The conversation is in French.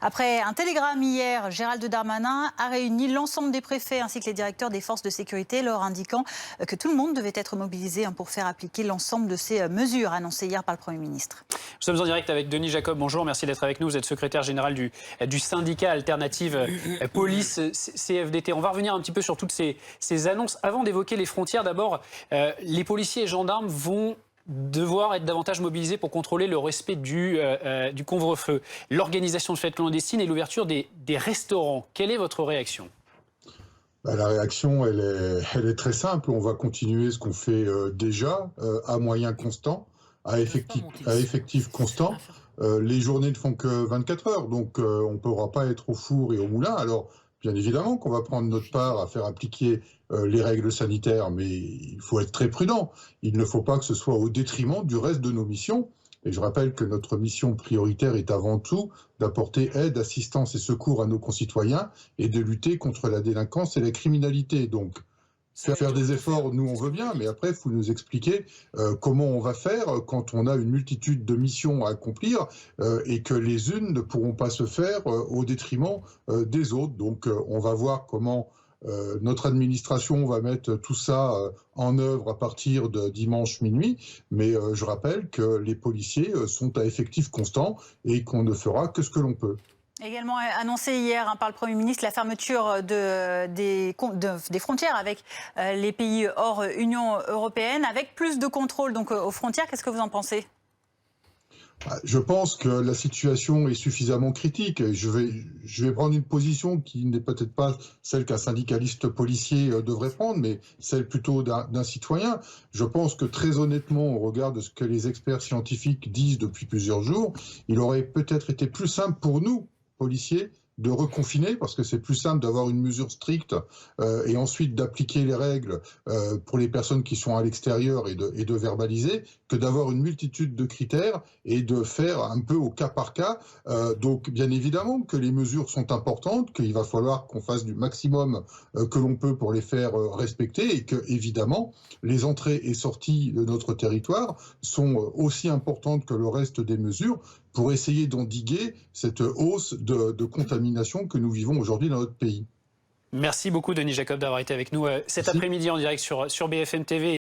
Après un télégramme hier, Gérald Darmanin a réuni l'ensemble des préfets ainsi que les directeurs des forces de sécurité, leur indiquant que tout le monde devait être mobilisé pour faire appliquer l'ensemble de ces mesures annoncées hier par le Premier ministre. Nous sommes en direct avec Denis Jacob. Bonjour, merci d'être avec nous. Vous êtes secrétaire général du syndicat Alternative Police CFDT. On va revenir un petit peu sur toutes ces annonces. Avant d'évoquer les frontières, d'abord, les policiers et gendarmes vont devoir être davantage mobilisés pour contrôler le respect du couvre-feu, l'organisation de fêtes clandestines et l'ouverture des restaurants. Quelle est votre réaction ? La réaction, elle est très simple. On va continuer ce qu'on fait déjà, à moyens constants, à effectif constant. Les journées ne font que 24 heures, donc on ne pourra pas être au four et au moulin. Alors, bien évidemment qu'on va prendre notre part à faire appliquer les règles sanitaires, mais il faut être très prudent. Il ne faut pas que ce soit au détriment du reste de nos missions. Et je rappelle que notre mission prioritaire est avant tout d'apporter aide, assistance et secours à nos concitoyens et de lutter contre la délinquance et la criminalité. Donc, faire des efforts, nous on veut bien, mais après il faut nous expliquer comment on va faire quand on a une multitude de missions à accomplir et que les unes ne pourront pas se faire au détriment des autres. Donc on va voir comment notre administration va mettre tout ça en œuvre à partir de dimanche minuit, mais je rappelle que les policiers sont à effectif constant et qu'on ne fera que ce que l'on peut. Également annoncé hier par le Premier ministre la fermeture des frontières avec les pays hors Union européenne, avec plus de contrôle donc, aux frontières. Qu'est-ce que vous en pensez ? Je pense que la situation est suffisamment critique. Je vais prendre une position qui n'est peut-être pas celle qu'un syndicaliste policier devrait prendre, mais celle plutôt d'un citoyen. Je pense que très honnêtement, au regard de ce que les experts scientifiques disent depuis plusieurs jours, il aurait peut-être été plus simple pour nous, policiers, de reconfiner, parce que c'est plus simple d'avoir une mesure stricte et ensuite d'appliquer les règles pour les personnes qui sont à l'extérieur et de verbaliser, que d'avoir une multitude de critères et de faire un peu au cas par cas. Donc bien évidemment que les mesures sont importantes, qu'il va falloir qu'on fasse du maximum que l'on peut pour les faire respecter, et que évidemment les entrées et sorties de notre territoire sont aussi importantes que le reste des mesures pour essayer d'endiguer cette hausse de contamination que nous vivons aujourd'hui dans notre pays. Merci beaucoup Denis Jacob d'avoir été avec nous cet après-midi en direct sur BFM TV.